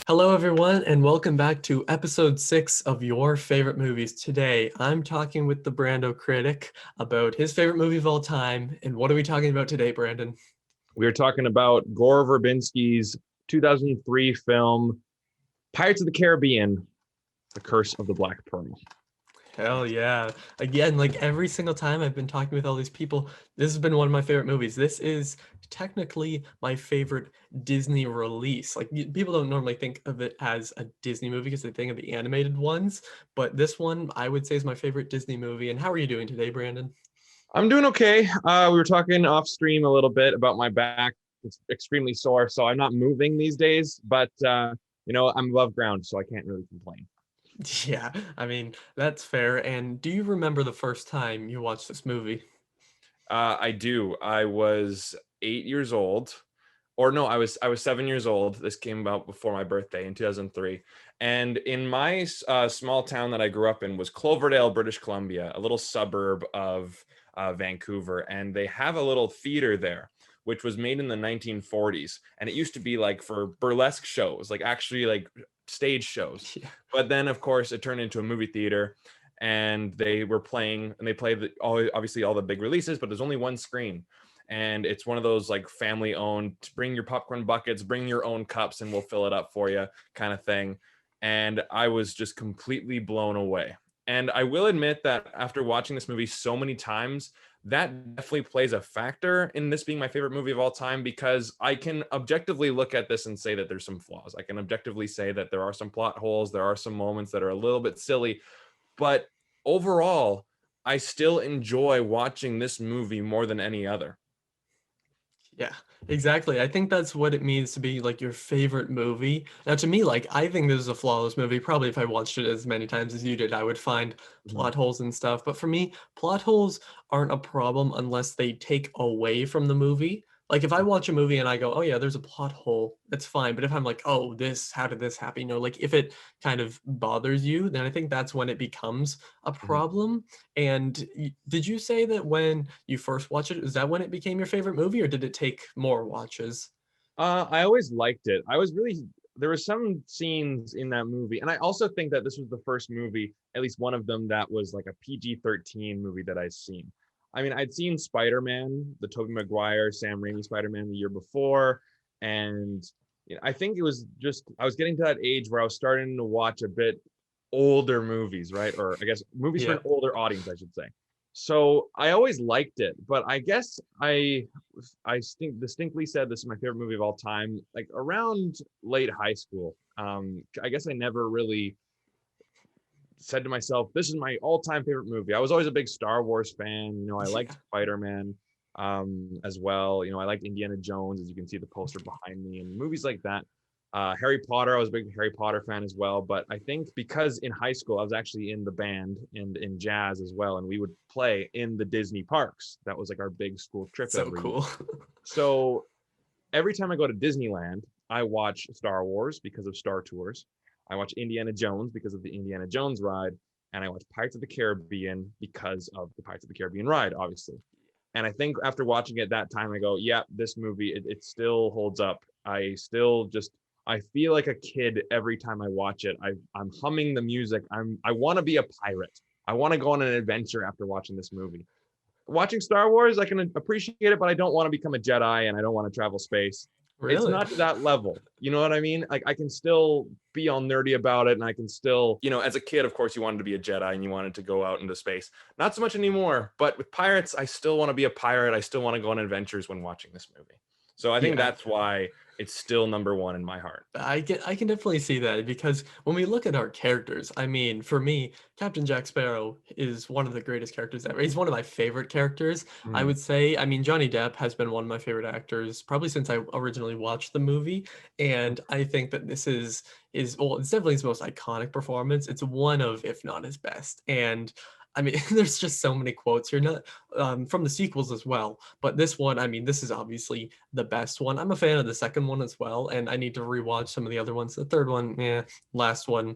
Hello, everyone, and welcome back to episode 6 of Your Favorite Movies. Today, I'm talking with the BrandoCritic about his favorite movie of all time. And what are we talking about today, Brandon? We are talking about Gore Verbinski's 2003 film, Pirates of the Caribbean, The Curse of the Black Pearl. Hell yeah. Again, like every single time I've been talking with all these people, this has been one of my favorite movies. This is technically my favorite Disney release. Like people don't normally think of it as a Disney movie because they think of the animated ones, but this one I would say is my favorite Disney movie. And how are you doing today, Brandon? I'm doing okay. We were talking off stream a little bit about my back. It's extremely sore, so I'm not moving these days, but I'm above ground, so I can't really complain. Yeah, I mean, that's fair. And do you remember the first time you watched this movie? I do. I was 8 years old, or no, I was 7 years old. This came out before my birthday in 2003, and in my small town that I grew up in was Cloverdale, British Columbia, a little suburb of Vancouver, and they have a little theater there, which was made in the 1940s, and it used to be like for burlesque shows, like actually like stage shows. Yeah. But then, of course, it turned into a movie theater, and they were playing, and they played obviously all the big releases, but there's only one screen. And it's one of those like family owned, bring your popcorn buckets, bring your own cups, and we'll fill it up for you kind of thing. And I was just completely blown away. And I will admit that after watching this movie so many times, that definitely plays a factor in this being my favorite movie of all time, because I can objectively look at this and say that there's some flaws. I can objectively say that there are some plot holes, there are some moments that are a little bit silly, but overall, I still enjoy watching this movie more than any other. Yeah, exactly. I think that's what it means to be like your favorite movie. Now, to me, like, I think this is a flawless movie. Probably if I watched it as many times as you did, I would find Mhm. plot holes and stuff. But for me, plot holes aren't a problem unless they take away from the movie. Like, if I watch a movie and I go, oh, yeah, there's a plot hole, that's fine. But if I'm like, oh, how did this happen? Like, if it kind of bothers you, then I think that's when it becomes a Mhm. problem. And did you say that when you first watched it, is that when it became your favorite movie, or did it take more watches? I always liked it. There were some scenes in that movie, and I also think that this was the first movie, at least one of them, that was like a PG-13 movie that I've seen. I mean, I'd seen Spider-Man, the Tobey Maguire, Sam Raimi Spider-Man the year before, and I think it was just I was getting to that age where I was starting to watch a bit older movies, right? Or I guess movies for Yeah. an older audience, I should say. So I always liked it, but I guess I think distinctly said this is my favorite movie of all time, like around late high school. I guess I never really said to myself, this is my all-time favorite movie. I was always a big Star Wars fan. I liked Yeah. Spider-Man as well. I liked Indiana Jones, as you can see the poster behind me, and movies like that. Harry Potter, I was a big Harry Potter fan as well. But I think because in high school, I was actually in the band and in jazz as well. And we would play in the Disney parks. That was like our big school trip So every year. cool. So every time I go to Disneyland, I watch Star Wars because of Star Tours. I watch Indiana Jones because of the Indiana Jones ride. And I watch Pirates of the Caribbean because of the Pirates of the Caribbean ride, obviously. And I think after watching it that time, I go, yeah, this movie, it still holds up. I feel like a kid every time I watch it. I'm humming the music. I want to be a pirate. I want to go on an adventure after watching this movie. Watching Star Wars, I can appreciate it, but I don't want to become a Jedi and I don't want to travel space. It's Really? not to that level. You know what I mean? Like I can still be all nerdy about it, and I can still, as a kid, of course, you wanted to be a Jedi and you wanted to go out into space. Not so much anymore, but with pirates, I still want to be a pirate. I still want to go on adventures when watching this movie. So I think Yeah. that's why it's still number one in my heart. I can definitely see that because when we look at our characters, I mean, for me, Captain Jack Sparrow is one of the greatest characters ever. He's one of my favorite characters. I Mm. would say, I mean, Johnny Depp has been one of my favorite actors probably since I originally watched the movie, and I think that this is well, it's definitely his most iconic performance. It's one of, if not his best. And I mean, there's just so many quotes here, not from the sequels as well. But this one, I mean, this is obviously the best one. I'm a fan of the second one as well, and I need to rewatch some of the other ones. The third one, yeah, last one,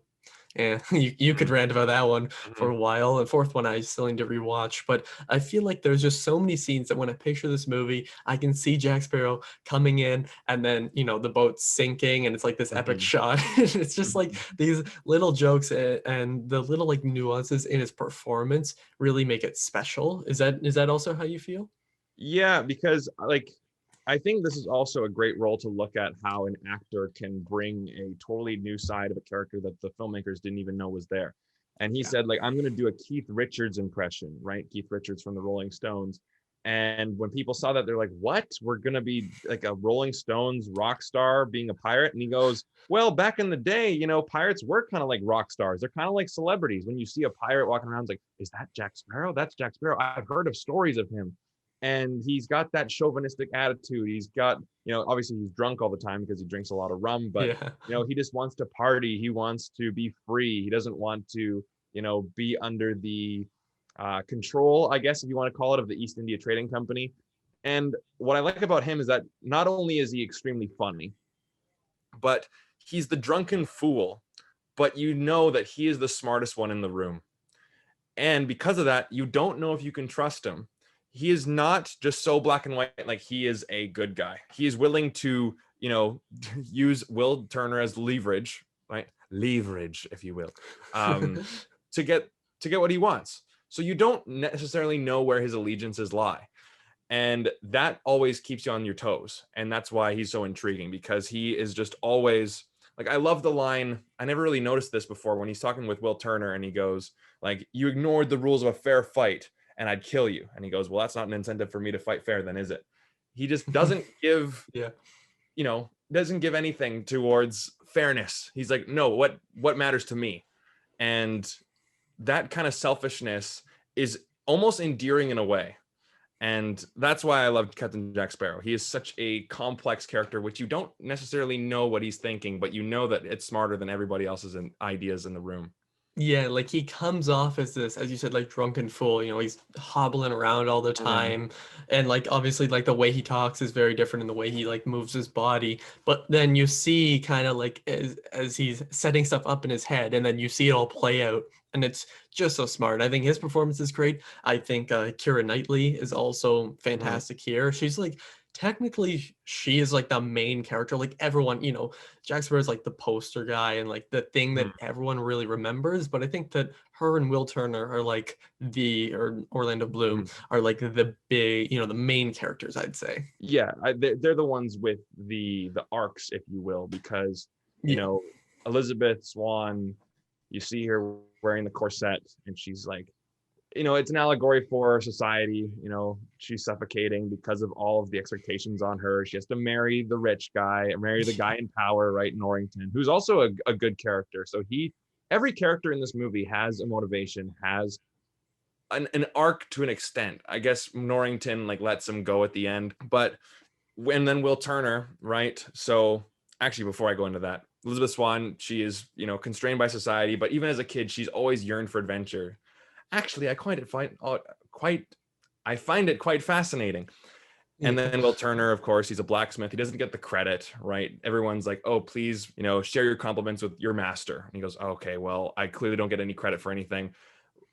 And you could Mhm, rant about that one for mhm. a while. And fourth one, I still need to rewatch. But I feel like there's just so many scenes that when I picture this movie, I can see Jack Sparrow coming in and then, the boat sinking and it's like this epic Mhm, shot. It's just like mhm. these little jokes and the little like nuances in his performance really make it special. Is that also how you feel? Yeah, because like I think this is also a great role to look at how an actor can bring a totally new side of a character that the filmmakers didn't even know was there. And he Yeah. said, like, I'm going to do a Keith Richards impression, right? Keith Richards from the Rolling Stones. And when people saw that, they're like, what? We're going to be like a Rolling Stones rock star being a pirate? And he goes, well, back in the day, pirates were kind of like rock stars. They're kind of like celebrities. When you see a pirate walking around, it's like, is that Jack Sparrow? That's Jack Sparrow. I've heard of stories of him, and he's got that chauvinistic attitude. He's got, obviously he's drunk all the time because he drinks a lot of rum, but Yeah. he just wants to party. He wants to be free. He doesn't want to, be under the control, I guess, if you want to call it, of the East India Trading Company. And what I like about him is that not only is he extremely funny, but he's the drunken fool, but you know that he is the smartest one in the room. And because of that, you don't know if you can trust him. He is not just so black and white, like he is a good guy. He is willing to, use Will Turner as leverage, right? Leverage, if you will, um, to get what he wants. So you don't necessarily know where his allegiances lie. And that always keeps you on your toes. And that's why he's so intriguing, because he is just always like, I love the line. I never really noticed this before when he's talking with Will Turner and he goes, like, you ignored the rules of a fair fight and I'd kill you. And he goes, well, that's not an incentive for me to fight fair, then is it? He just doesn't give, Yeah. doesn't give anything towards fairness. He's like, no, what matters to me? And that kind of selfishness is almost endearing in a way. And that's why I love Captain Jack Sparrow. He is such a complex character, which you don't necessarily know what he's thinking, but you know that it's smarter than everybody else's ideas in the room. Yeah, like he comes off as this, as you said, like drunken fool. He's hobbling around all the Mhm, time. And like obviously like the way he talks is very different in the way he like moves his body. But then you see kind of like as he's setting stuff up in his head, and then you see it all play out. And it's just so smart. I think his performance is great. I think Keira Knightley is also mhm, fantastic here. She's like technically she is like the main character. Like everyone, Jack Sparrow is like the poster guy and like the thing mhm, that everyone really remembers. But I think that her and Will Turner are like or Orlando Bloom mhm. are like the big, the main characters, I'd say. Yeah, they're the ones with the arcs, if you will, because you Yeah. know Elizabeth Swan, you see her wearing the corset, and she's like, it's an allegory for society. She's suffocating because of all of the expectations on her. She has to marry the rich guy, marry the guy in power, right? Norrington, who's also a good character. So every character in this movie has a motivation, has an arc to an extent. I guess Norrington like lets him go at the end, but and then Will Turner, right? So actually, before I go into that, Elizabeth Swan, she is, constrained by society, but even as a kid, she's always yearned for adventure. Actually, I find it quite fascinating. And Yeah. then Will Turner, of course, he's a blacksmith. He doesn't get the credit, right? Everyone's like, "Oh, please, share your compliments with your master." And he goes, "Okay, well, I clearly don't get any credit for anything."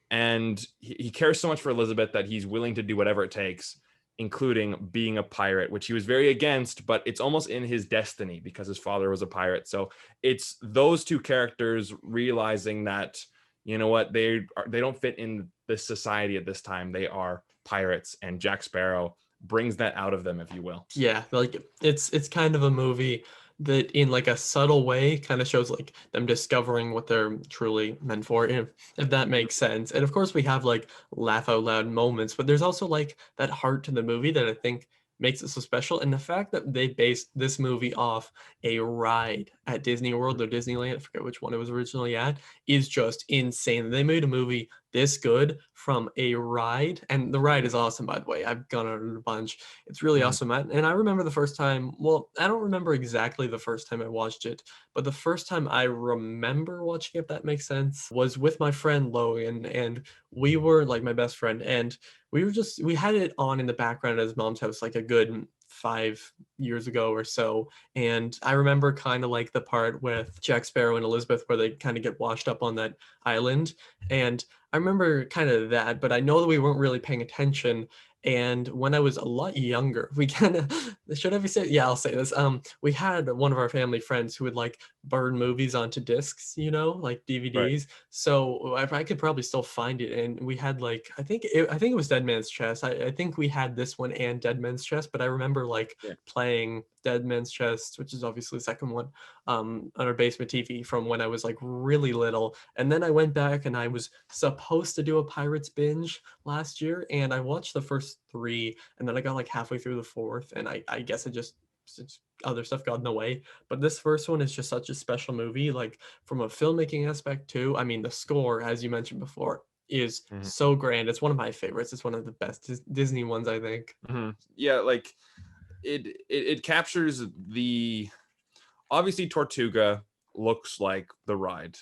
And he cares so much for Elizabeth that he's willing to do whatever it takes, including being a pirate, which he was very against, but it's almost in his destiny because his father was a pirate. So it's those two characters realizing that, you know what, they don't fit in this society at this time. They are pirates, and Jack Sparrow brings that out of them, if you will. Yeah, like it's kind of a movie that in like a subtle way kind of shows like them discovering what they're truly meant for, if that makes sense. And of course we have like laugh out loud moments, but there's also like that heart to the movie that I think makes it so special. And the fact that they based this movie off a ride at Disney World or Disneyland, I forget which one it was originally at, is just insane. They made a movie this good from a ride, and the ride is awesome, by the way. I've gone on it a bunch. It's really Mhm. awesome. And I remember the first time, well, I don't remember exactly the first time I watched it, but the first time I remember watching it, if that makes sense, was with my friend Logan. And we were like my best friend. And we had it on in the background at his mom's house like a good 5 years ago or so. And I remember kind of like the part with Jack Sparrow and Elizabeth where they kind of get washed up on that island. And I remember kind of that, but I know that we weren't really paying attention. And when I was a lot younger, we kind of, should I be saying? Yeah, I'll say this. We had one of our family friends who would like burn movies onto discs, like Right. DVDs. So I could probably still find it, and we had like I think it was Dead Man's Chest. I think we had this one and Dead Man's Chest, but I remember like Yeah. playing Dead Man's Chest, which is obviously the second one, on our basement TV from when I was like really little, and then I went back and I was supposed to do a Pirates binge last year, and I watched the first three, and then I got like halfway through the fourth, and I guess it just other stuff got in the way. But this first one is just such a special movie, like from a filmmaking aspect too. I mean, the score, as you mentioned before, is Mhm. so grand. It's one of my favorites. It's one of the best Disney ones, I think. Yeah, like it captures the obviously Tortuga looks like the ride.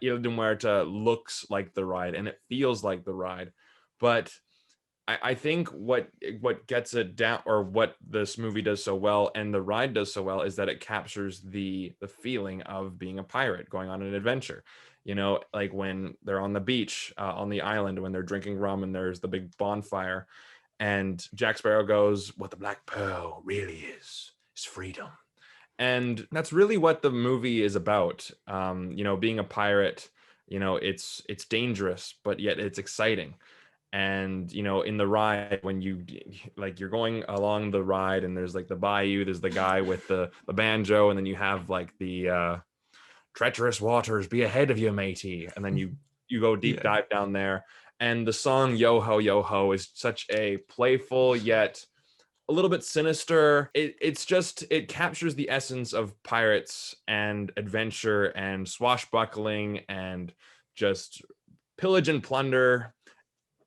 Ilha de Muerta looks like the ride, and it feels like the ride. But I think what gets it down, or what this movie does so well, and the ride does so well, is that it captures the feeling of being a pirate, going on an adventure. Like when they're on the beach, on the island, when they're drinking rum, and there's the big bonfire, and Jack Sparrow goes, "What the Black Pearl really is freedom." And that's really what the movie is about. Being a pirate, it's dangerous, but yet it's exciting. And in the ride, when you're going along the ride, and there's like the bayou, there's the guy with the banjo, and then you have like the treacherous waters be ahead of you, matey, and then you go deep Yeah. dive down there. And the song yo ho is such a playful yet a little bit sinister. It captures the essence of pirates and adventure and swashbuckling and just pillage and plunder.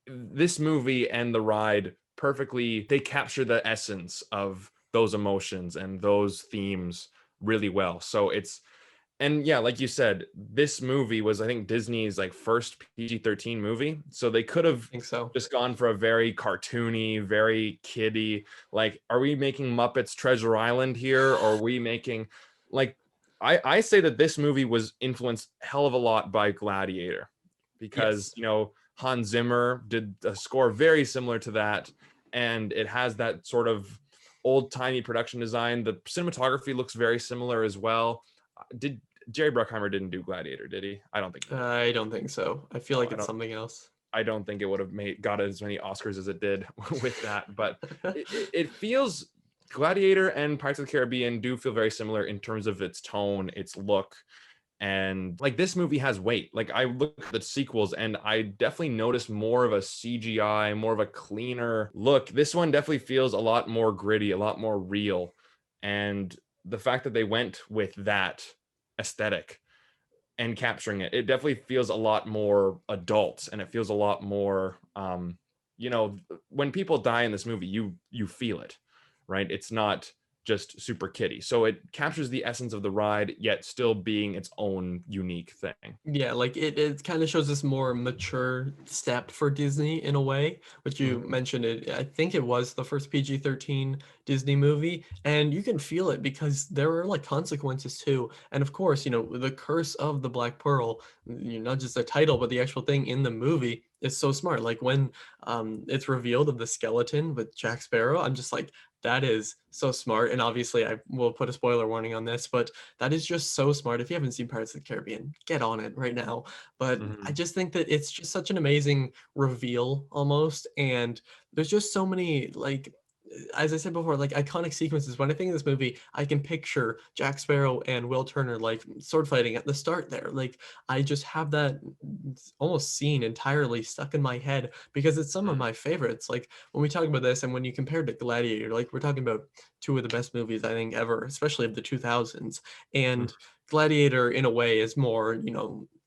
This movie and the ride perfectly, they capture the essence of those emotions and those themes really well. So and yeah, like you said, this movie was, I think, Disney's like first PG-13 movie. So they could I have think so. just gone for a very cartoony, very kiddie. Like, are we making Muppets Treasure Island here? Or are we making like I say that this movie was influenced hell of a lot by Gladiator, because Yes. Hans Zimmer did a score very similar to that, and it has that sort of old-timey production design. The cinematography looks very similar as well. Did Jerry Bruckheimer didn't do Gladiator, did he? I don't think he did. I don't think so. I feel No, like it's something else. I don't think it would have got as many Oscars as it did with that. But it feels Gladiator and Pirates of the Caribbean do feel very similar in terms of its tone, its look, and like this movie has weight. Like I look at the sequels and I definitely noticed more of a CGI, more of a cleaner look. This one definitely feels a lot more gritty, a lot more real. And the fact that they went with that aesthetic and capturing it definitely feels a lot more adult, and it feels a lot more when people die in this movie, you feel it, right? It's not just super kiddie. So it captures the essence of the ride, yet still being its own unique thing. Yeah, like it kind of shows this more mature step for Disney in a way, which you Mhm. mentioned it. I think it was the first PG-13 Disney movie, and you can feel it because there are like consequences too. And of course, the Curse of the Black Pearl, not just the title, but the actual thing in the movie is so smart. Like when it's revealed of the skeleton with Jack Sparrow, I'm just like, that is so smart. And obviously, I will put a spoiler warning on this, but that is just so smart. If you haven't seen Pirates of the Caribbean, get on it right now. But I Mhm. just think that it's just such an amazing reveal almost. And there's just so many, like, as I said before, like iconic sequences. When I think of this movie, I can picture Jack Sparrow and Will Turner like sword fighting at the start there. Like I just have that almost scene entirely stuck in my head because it's some of Mhm. my favorites. Like when we talk about this and when you compare it to Gladiator, like we're talking about two of the best movies I think ever, especially of the 2000s. And Gladiator, in a way, is more,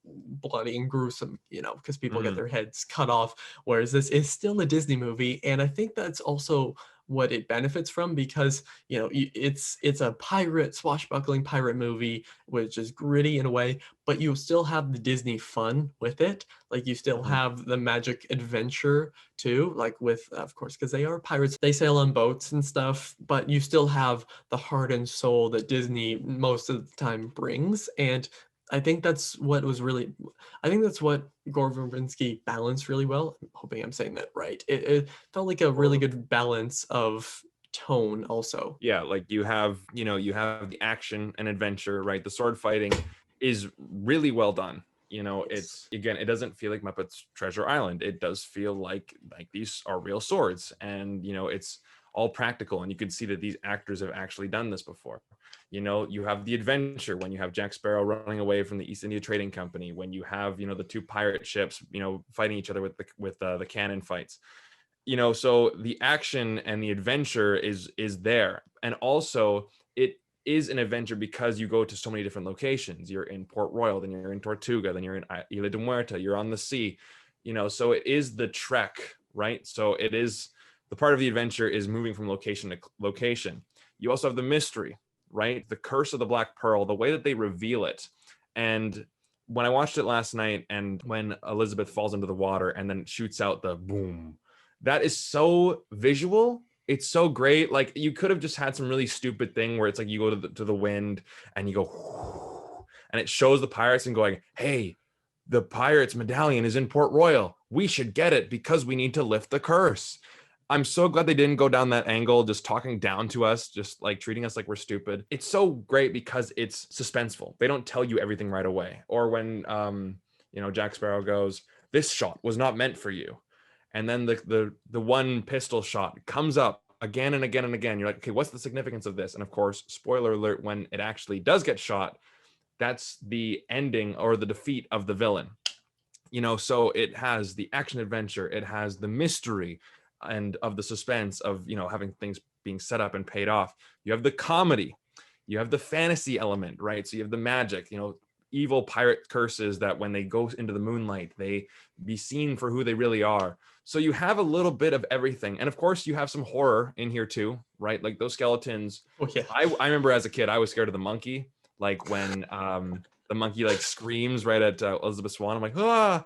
bloody and gruesome, because people get Mhm. their heads cut off. Whereas this is still a Disney movie. And I think that's also what it benefits from, because it's a pirate, swashbuckling pirate movie, which is gritty in a way, but you still have the Disney fun with it. Like you still Mhm. have the magic adventure too, like with, of course, because they are pirates, they sail on boats and stuff, but you still have the heart and soul that Disney most of the time brings. And I think that's what was really, I think that's what Gore Verbinski balanced really well. I'm hoping I'm saying that right. It felt like a really Well, good balance of tone also. yeah, like you have the action and adventure, right? The sword fighting is really well done. Yes. It's, again, it doesn't feel like Muppets Treasure Island. It does feel like these are real swords, and it's all practical, and you can see that these actors have actually done this before. You have the adventure when you have Jack Sparrow running away from the East India Trading Company, when you have the two pirate ships fighting each other with the cannon fights. So the action and the adventure is there, and also it is an adventure because you go to so many different locations. You're in Port Royal, then you're in Tortuga, then you're in Isla de Muerta, you're on the sea. So it is the trek, right? So it is, the part of the adventure is moving from location to location. You also have the mystery, right? The curse of the Black Pearl, the way that they reveal it. And when I watched it last night, and when Elizabeth falls into the water and then shoots out the boom, that is so visual. It's so great. Like, you could have just had some really stupid thing where it's like you go to the wind and you go and it shows the pirates and going, hey, the pirates medallion is in Port Royal, we should get it because we need to lift the curse. I'm so glad they didn't go down that angle, just talking down to us, just like treating us like we're stupid. It's so great because it's suspenseful. They don't tell you everything right away. Or when Jack Sparrow goes, this shot was not meant for you, and then the one pistol shot comes up again and again and again. You're like, okay, what's the significance of this? And of course, spoiler alert, when it actually does get shot, that's the ending or the defeat of the villain. So it has the action adventure, it has the mystery and of the suspense of having things being set up and paid off. You have the comedy, you have the fantasy element, right? So you have the magic, evil pirate curses that when they go into the moonlight, they be seen for who they really are. So you have a little bit of everything. And of course, you have some horror in here too, right? Like those skeletons. Oh yeah. I remember as a kid, I was scared of the monkey. Like when the monkey like screams right at Elizabeth Swann. I'm like, ah,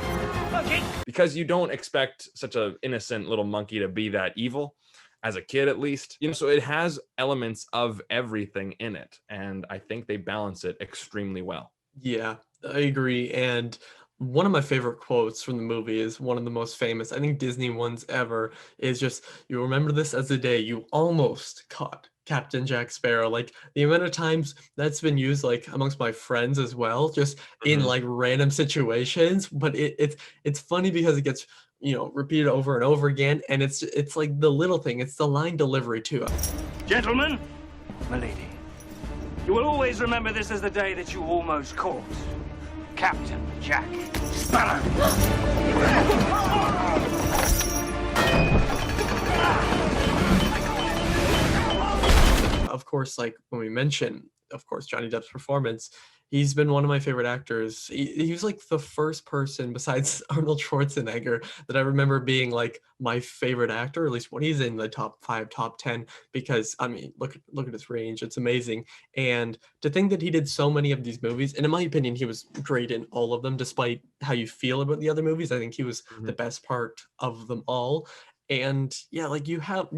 monkey! Because you don't expect such an innocent little monkey to be that evil, as a kid at least. So it has elements of everything in it. And I think they balance it extremely well. Yeah, I agree. And one of my favorite quotes from the movie is one of the most famous, I think, Disney ones ever, is just, you remember this as the day you almost caught Captain Jack Sparrow. Like the amount of times that's been used like amongst my friends as well, just in Mhm. like random situations. But it's funny because it gets repeated over and over again. And it's like the little thing, it's the line delivery too. Gentlemen, milady, you will always remember this as the day that you almost caught Captain Jack Sparrow. Of course, like when we mention, of course, Johnny Depp's performance, he's been one of my favorite actors. He was like the first person besides Arnold Schwarzenegger that I remember being like my favorite actor, at least when he's in the top 5, top 10, because I mean, look at his range. It's amazing. And to think that he did so many of these movies, and in my opinion, he was great in all of them, despite how you feel about the other movies. I think he was the Mhm. best part of them all. And yeah, like you have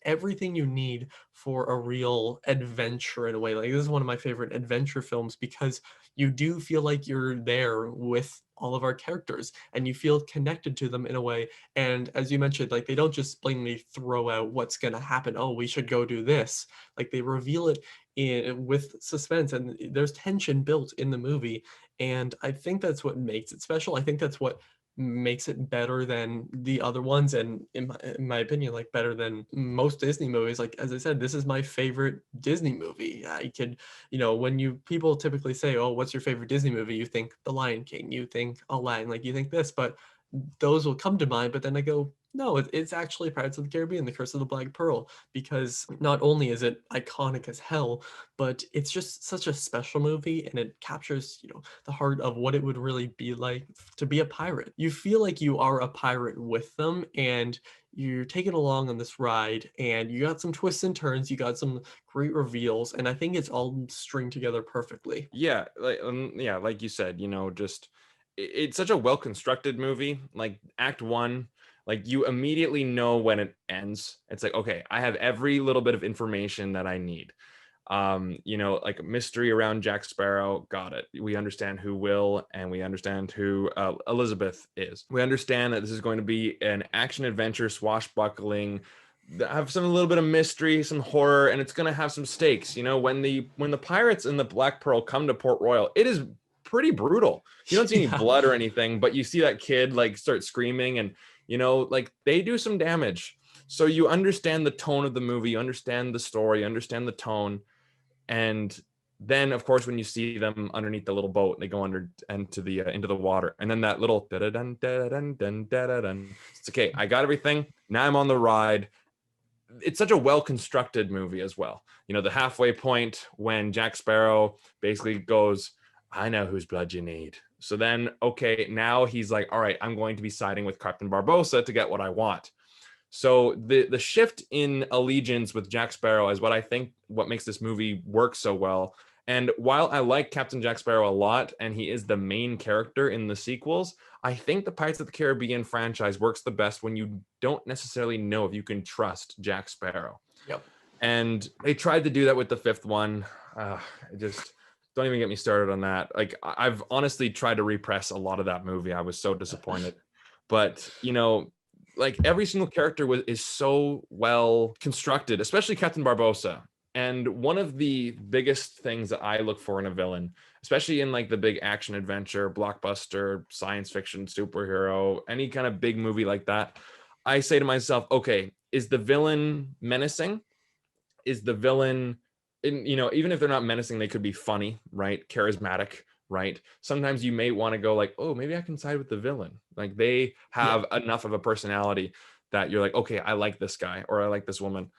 everything you need for a real adventure in a way. Like this is one of my favorite adventure films because you do feel like you're there with all of our characters and you feel connected to them in a way. And as you mentioned, like they don't just blatantly throw out what's going to happen. Oh, we should go do this. Like they reveal it with suspense, and there's tension built in the movie. And I think that's what makes it special. I think that's what makes it better than the other ones, and in my opinion, like better than most Disney movies. Like as I said, this is my favorite Disney movie. I could, when you people typically say, oh, what's your favorite Disney movie, you think The Lion King, you think Aladdin, like you think this, but those will come to mind. But then I go, No, it's actually Pirates of the Caribbean, The Curse of the Black Pearl, because not only is it iconic as hell, but it's just such a special movie and it captures, the heart of what it would really be like to be a pirate. You feel like you are a pirate with them and you're taken along on this ride and you got some twists and turns, you got some great reveals, and I think it's all stringed together perfectly. Yeah, like you said, just it's such a well constructed movie. Like Act One, like you immediately know when it ends. It's like, okay, I have every little bit of information that I need. Like mystery around Jack Sparrow, got it. We understand who Will and we understand who Elizabeth is. We understand that this is going to be an action adventure, swashbuckling, have some a little bit of mystery, some horror, and it's going to have some stakes. When the pirates in the Black Pearl come to Port Royal, it is pretty brutal. You don't see any Yeah. blood or anything, but you see that kid like start screaming, and like they do some damage. So you understand the tone of the movie, you understand the story, you understand the tone, and then of course when you see them underneath the little boat, they go under into the water, and then that little da-da-dun, da-da-dun, dun, da-da-dun. It's okay, I got everything, now I'm on the ride. It's such a well constructed movie as well. The halfway point when Jack Sparrow basically goes, I know whose blood you need. So then, okay, now he's like, all right, I'm going to be siding with Captain Barbossa to get what I want. So the shift in allegiance with Jack Sparrow is what makes this movie work so well. And while I like Captain Jack Sparrow a lot, and he is the main character in the sequels, I think the Pirates of the Caribbean franchise works the best when you don't necessarily know if you can trust Jack Sparrow. Yep. And they tried to do that with the fifth one. Just don't even get me started on that. Like, I've honestly tried to repress a lot of that movie. I was so disappointed. But, like every single character is so well constructed, especially Captain Barbossa. And one of the biggest things that I look for in a villain, especially in like the big action adventure, blockbuster, science fiction, superhero, any kind of big movie like that, I say to myself, okay, is the villain menacing? Is the villain, even if they're not menacing, they could be funny, right? Charismatic, right? Sometimes you may want to go like, oh, maybe I can side with the villain. Like they have enough of a personality that you're like, okay, I like this guy or I like this woman.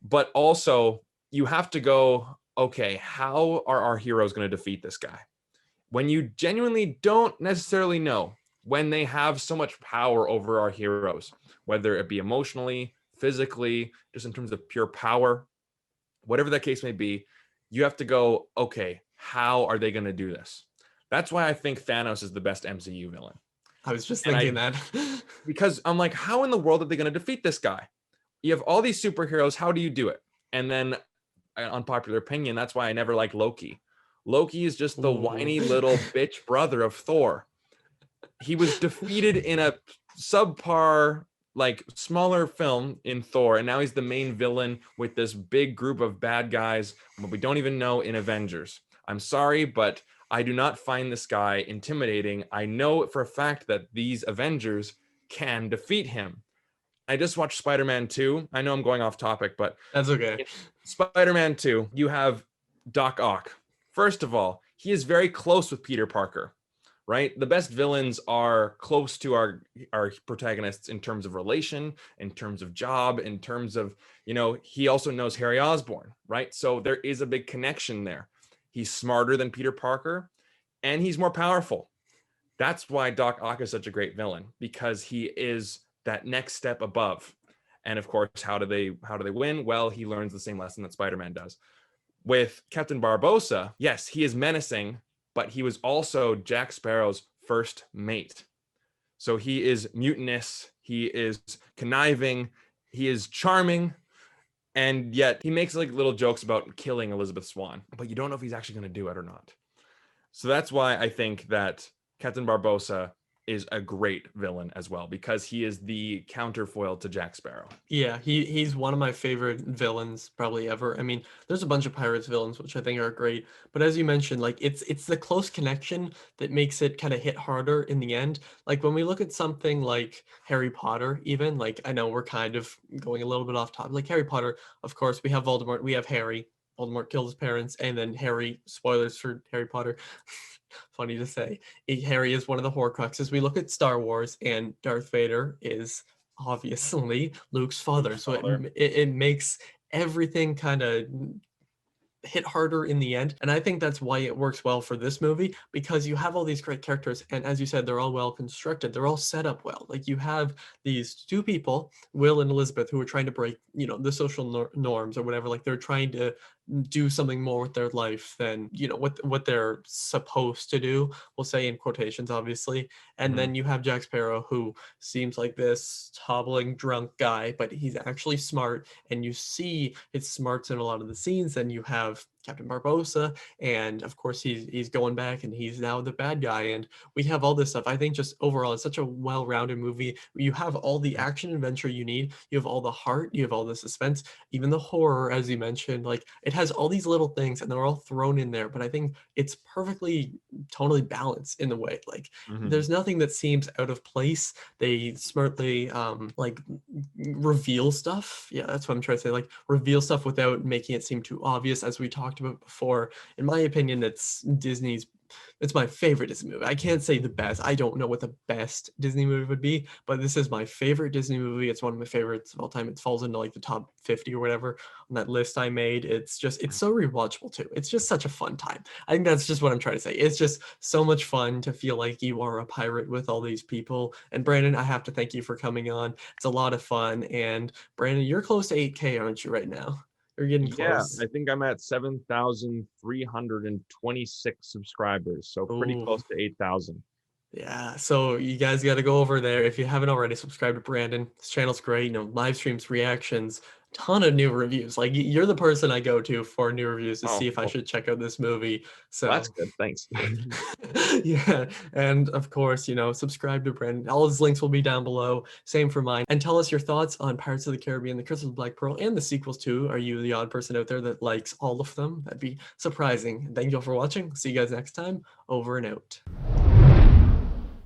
But also, you have to go, okay, how are our heroes going to defeat this guy? When you genuinely don't necessarily know, when they have so much power over our heroes, whether it be emotionally, physically, just in terms of pure power, whatever that case may be, you have to go, okay, how are they going to do this? That's why I think Thanos is the best MCU villain. I was just thinking that. Because I'm like, how in the world are they going to defeat this guy? You have all these superheroes. How do you do it? And then, unpopular opinion, that's why I never liked Loki. Loki is just the whiny little bitch brother of Thor. He was defeated in a subpar, like smaller film in Thor, and now he's the main villain with this big group of bad guys but we don't even know in Avengers. I'm sorry, but I do not find this guy intimidating. I know for a fact that these Avengers can defeat him. I just watched Spider-Man 2. I know I'm going off topic, but that's okay. Spider-Man 2, you have Doc Ock. First of all, he is very close with Peter Parker, right? The best villains are close to our protagonists in terms of relation, in terms of job, in terms of, he also knows Harry Osborn, right? So there is a big connection there. He's smarter than Peter Parker, and he's more powerful. That's why Doc Ock is such a great villain, because he is that next step above. And of course, how do they win? Well, he learns the same lesson that Spider-Man does. With Captain Barbossa, yes, he is menacing, but he was also Jack Sparrow's first mate. So he is mutinous, he is conniving, he is charming, and yet he makes like little jokes about killing Elizabeth Swann, but you don't know if he's actually going to do it or not. So that's why I think that Captain Barbossa is a great villain as well, because he is the counterfoil to Jack Sparrow. Yeah, he's one of my favorite villains probably ever. I mean, there's a bunch of Pirates villains which I think are great, but as you mentioned, like it's the close connection that makes it kind of hit harder in the end. Like when we look at something like Harry Potter, even, like I know we're kind of going a little bit off topic. Like Harry Potter, of course, we have Voldemort, we have Harry. Voldemort killed his parents, and then Harry, spoilers for Harry Potter, funny to say, Harry is one of the Horcruxes. We look at Star Wars, and Darth Vader is obviously Luke's father. Luke's So father. it makes everything kind of hit harder in the end. And I think that's why it works well for this movie, because you have all these great characters. And as you said, they're all well constructed. They're all set up well. Like you have these two people, Will and Elizabeth, who are trying to break, the social norms or whatever. Like they're trying to do something more with their life than, what they're supposed to do. We'll say in quotations, obviously. And then you have Jack Sparrow, who seems like this hobbling drunk guy, but he's actually smart. And you see his smarts in a lot of the scenes. And you have Captain Barbossa, and of course he's going back and he's now the bad guy, and we have all this stuff. I think just overall it's such a well-rounded movie. You have all the action adventure you need, you have all the heart, you have all the suspense, even the horror, as you mentioned. Like it has all these little things and they're all thrown in there, but I think it's perfectly totally balanced in the way. Like there's nothing that seems out of place. They smartly like reveal stuff. Yeah, that's what I'm trying to say. Like reveal stuff without making it seem too obvious, as we talked about before. In my opinion, it's my favorite Disney movie. I can't say the best. I don't know what the best Disney movie would be, but this is my favorite Disney movie. It's one of my favorites of all time. It falls into like the top 50 or whatever on that list I made. It's so rewatchable too. It's just such a fun time. I think that's just what I'm trying to say. It's just so much fun to feel like you are a pirate with all these people. And Brandon, I have to thank you for coming on. It's a lot of fun. And Brandon, you're close to 8K, aren't you, right now? You're getting Yeah, close. I think I'm at 7,326 subscribers, so pretty Ooh. close to 8,000. Yeah, so you guys got to go over there if you haven't already. Subscribe to Brandon. His channel's great. Live streams, reactions, ton of new reviews. Like you're the person I go to for new reviews to Oh, see if I well, should check out this movie. well, that's So good. Thanks. yeah, and of course, subscribe to Brandon. All his links will be down below. Same for mine. And tell us your thoughts on Pirates of the Caribbean, The Curse of the Black Pearl, and the sequels too. Are you the odd person out there that likes all of them? That'd be surprising. Thank you all for watching. See you guys next time. Over and out.